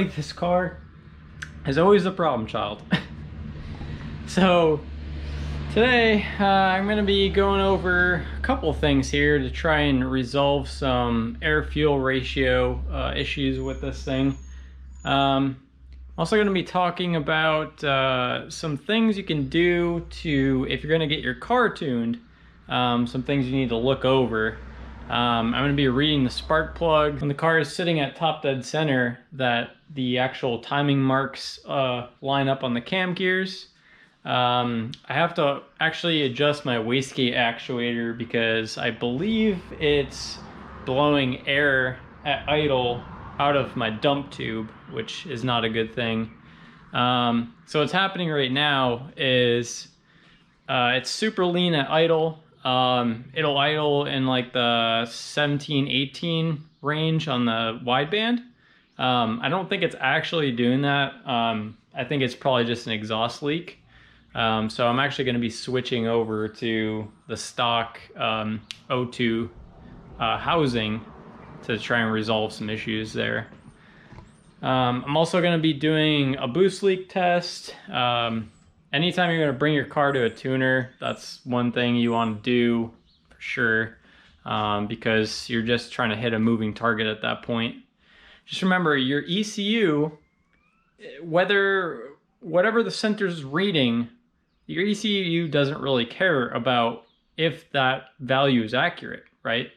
like this car is always a problem child. So today I'm going to be going over a couple things here to try and resolve some air-fuel ratio issues with this thing. Also going to be talking about some things you can do to, if you're going to get your car tuned, some things you need to look over. I'm going to be reading the spark plug. When the car is sitting at top dead center, that the actual timing marks line up on the cam gears. I have to actually adjust my wastegate actuator because I believe it's blowing air at idle out of my dump tube, which is not a good thing. So what's happening right now is it's super lean at idle. It'll idle in like the 17, 18 range on the wideband. I don't think it's actually doing that. I think it's probably just an exhaust leak. So I'm actually going to be switching over to the stock O2 housing to try and resolve some issues there. I'm also going to be doing a boost leak test. Anytime you're going to bring your car to a tuner, that's one thing you want to do for sure, because you're just trying to hit a moving target at that point. Just remember, your ECU, whatever the sensor's reading, your ECU doesn't really care about if that value is accurate, right?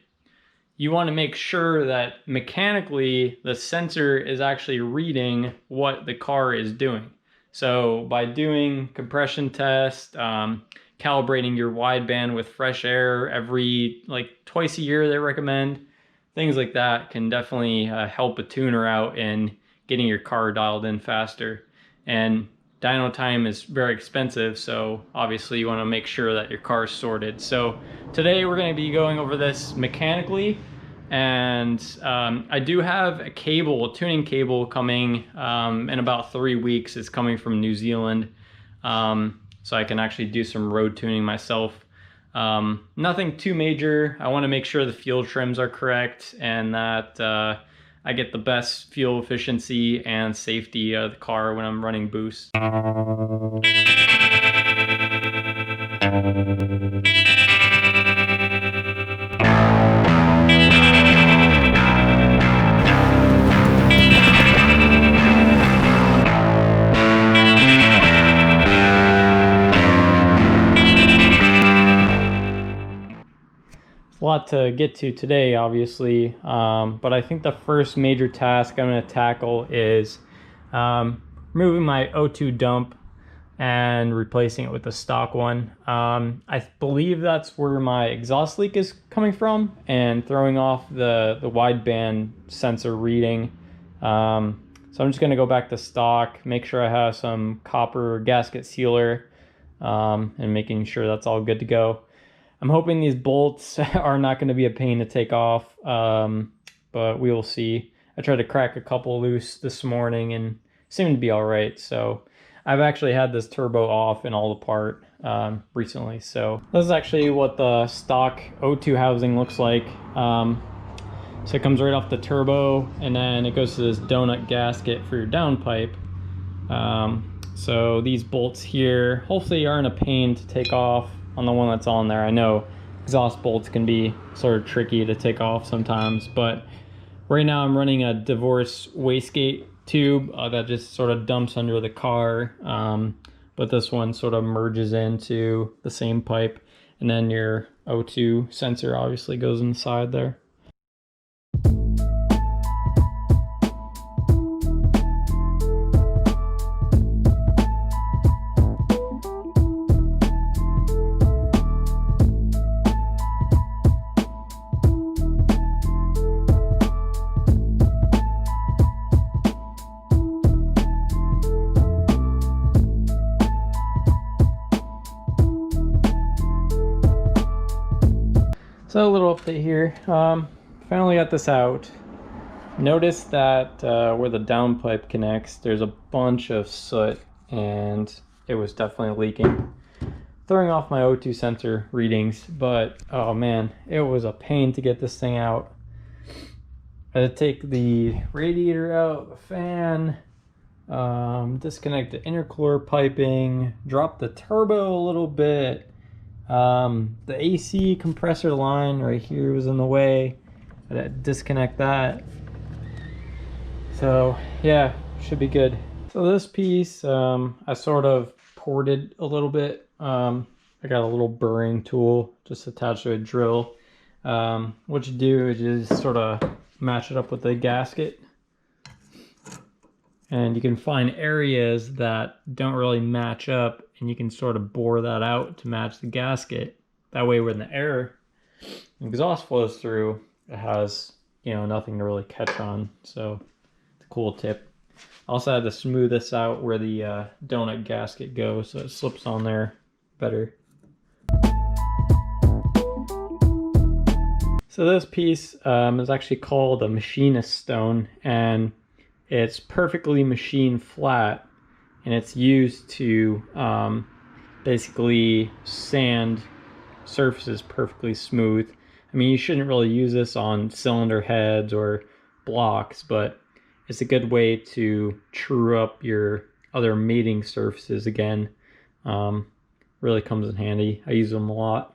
You want to make sure that mechanically the sensor is actually reading what the car is doing. So by doing compression tests, calibrating your wideband with fresh air every twice a year they recommend, things like that can definitely help a tuner out in getting your car dialed in faster. And dyno time is very expensive, so obviously you want to make sure that your car is sorted. So today we're going to be going over this mechanically, and I do have a tuning cable coming in about 3 weeks. It's coming from New Zealand, so I can actually do some road tuning myself. Nothing too major. I want to make sure the fuel trims are correct and that I get the best fuel efficiency and safety of the car when I'm running boost. A lot to get to today, obviously, but I think the first major task I'm going to tackle is removing my O2 dump and replacing it with a stock one. I believe that's where my exhaust leak is coming from and throwing off the wideband sensor reading. So I'm just going to go back to stock, make sure I have some copper gasket sealer, and making sure that's all good to go. I'm hoping these bolts are not going to be a pain to take off, but we will see. I tried to crack a couple loose this morning and seemed to be all right. So I've actually had this turbo off and all apart recently. So this is actually what the stock O2 housing looks like. So it comes right off the turbo, and then it goes to this donut gasket for your downpipe. So these bolts here hopefully aren't a pain to take off on the one that's on there. I know exhaust bolts can be sort of tricky to take off sometimes, but right now I'm running a divorce wastegate tube that just sort of dumps under the car, but this one sort of merges into the same pipe, and then your O2 sensor obviously goes inside there. So a little update here. Finally got this out. Notice that where the downpipe connects, there's a bunch of soot, and it was definitely leaking, throwing off my O2 sensor readings. But oh man, it was a pain to get this thing out. I had to take the radiator out, the fan, disconnect the intercooler piping, drop the turbo a little bit. The AC compressor line right here was in the way. I had to disconnect that. So yeah, should be good. So this piece, I sort of ported a little bit. I got a little burring tool just attached to a drill. What you do is you just sort of match it up with the gasket. And you can find areas that don't really match up, and you can sort of bore that out to match the gasket. That way when the air exhaust flows through, it has, you know, nothing to really catch on. So it's a cool tip. Also had to smooth this out where the donut gasket goes so it slips on there better. So this piece is actually called a machinist stone, and it's perfectly machine flat, and it's used to basically sand surfaces perfectly smooth. I mean, you shouldn't really use this on cylinder heads or blocks, but it's a good way to true up your other mating surfaces again. Really comes in handy. I use them a lot.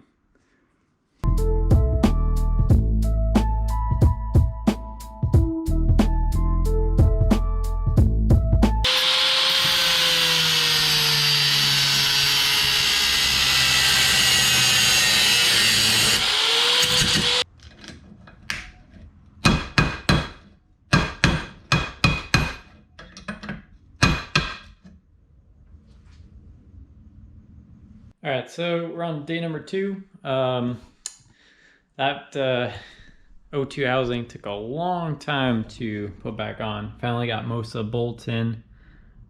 All right, so we're on day number 2. That O2 housing took a long time to put back on. Finally got most of the bolts in.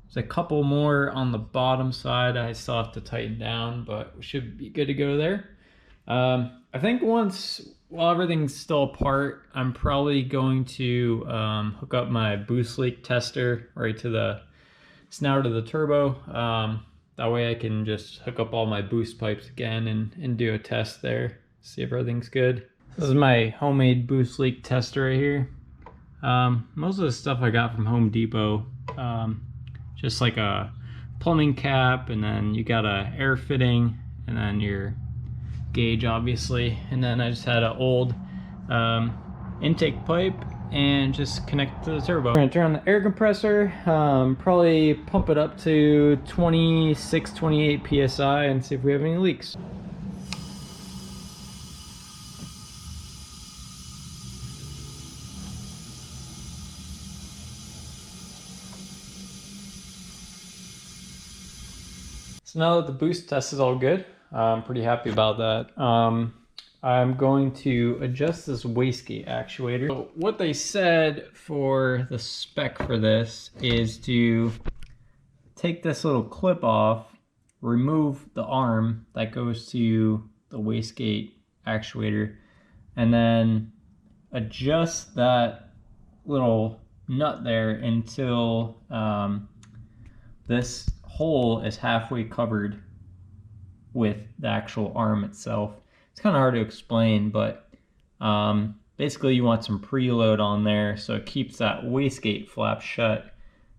There's a couple more on the bottom side I still have to tighten down, but we should be good to go there. I think while everything's still apart, I'm probably going to hook up my boost leak tester right to the snout of the turbo. That way I can just hook up all my boost pipes again and do a test there, see if everything's good. This is my homemade boost leak tester right here. Most of the stuff I got from Home Depot, just like a plumbing cap, and then you got a air fitting, and then your gauge obviously, and then I just had an old intake pipe and just connect to the turbo. We're gonna turn on the air compressor, probably pump it up to 26, 28 psi and see if we have any leaks. So now that the boost test is all good, I'm pretty happy about that. I'm going to adjust this wastegate actuator. So what they said for the spec for this is to take this little clip off, remove the arm that goes to the wastegate actuator, and then adjust that little nut there until this hole is halfway covered with the actual arm itself. It's kind of hard to explain, but basically you want some preload on there so it keeps that wastegate flap shut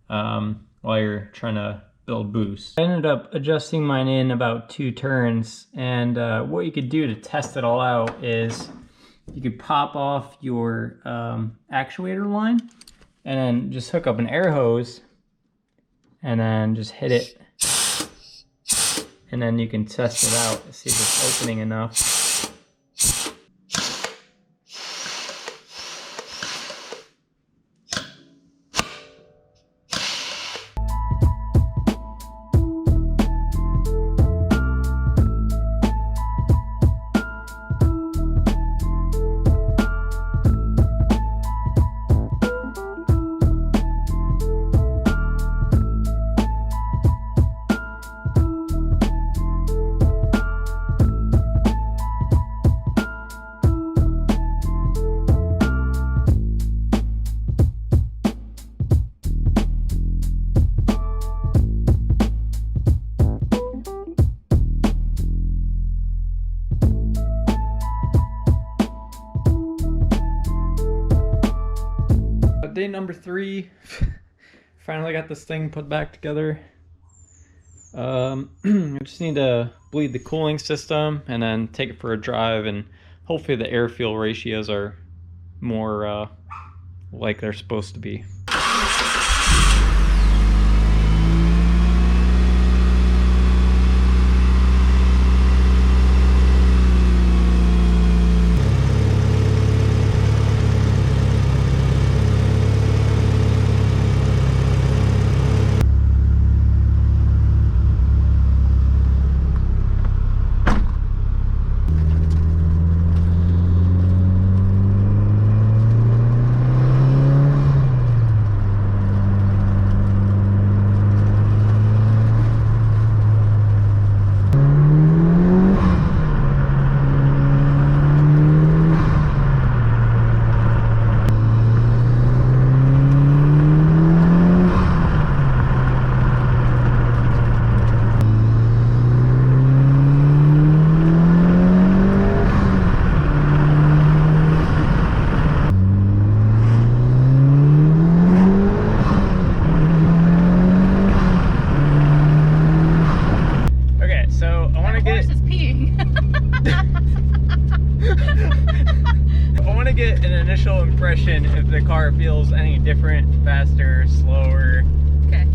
while you're trying to build boost. I ended up adjusting mine in about 2 turns, and what you could do to test it all out is you could pop off your actuator line and then just hook up an air hose and then just hit it, and then you can test it out to see if it's opening enough. day number 3. Finally got this thing put back together. I just need to bleed the cooling system and then take it for a drive, and hopefully the air-fuel ratios are more like they're supposed to be. I want to get an initial impression if the car feels any different, faster, slower. Okay.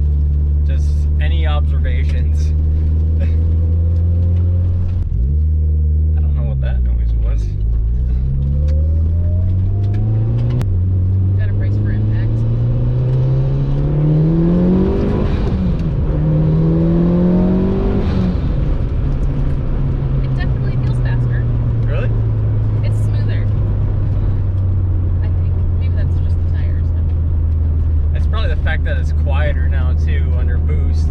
Just any observations. I don't know what that noise was. Gotta brace for impact. It definitely feels faster. Really? It's smoother. I think. Maybe that's just the tires. It's probably the fact that it's quieter now too under boost.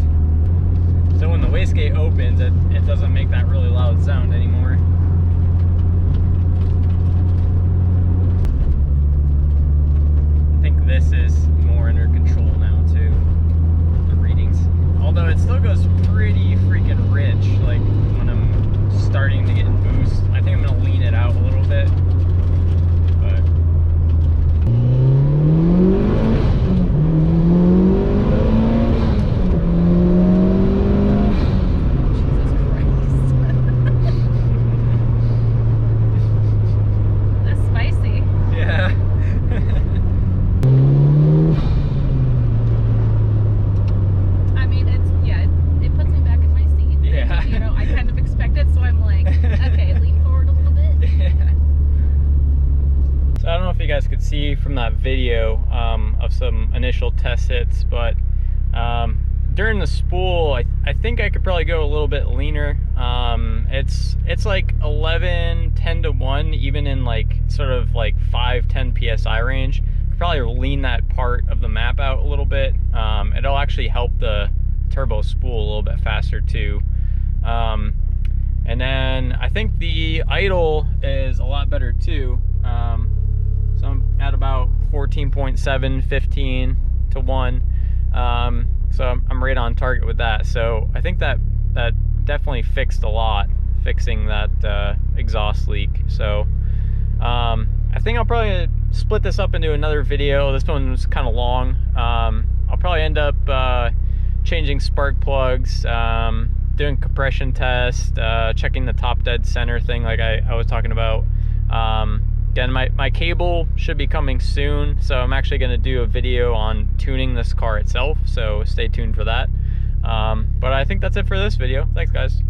So when the wastegate opens, it doesn't make that really loud sound anymore. I think this is more under control now too, the readings. Although it still goes pretty freaking rich, like when I'm starting to get in boost. I think I'm gonna lean it out a little bit. You guys could see from that video of some initial test hits, but during the spool I think I could probably go a little bit leaner. It's like 10 to 1 even in like sort of like 5-10 psi range. Could probably lean that part of the map out a little bit. It'll actually help the turbo spool a little bit faster too. And then I think the idle is a lot better too. So I'm at about 14.7, 15 to 1. So I'm right on target with that. So I think that definitely fixed a lot, fixing that exhaust leak. So I think I'll probably split this up into another video. This one was kind of long. I'll probably end up changing spark plugs, doing compression test, checking the top dead center thing like I was talking about. Again, my cable should be coming soon, so I'm actually going to do a video on tuning this car itself, so stay tuned for that. But I think that's it for this video. Thanks, guys.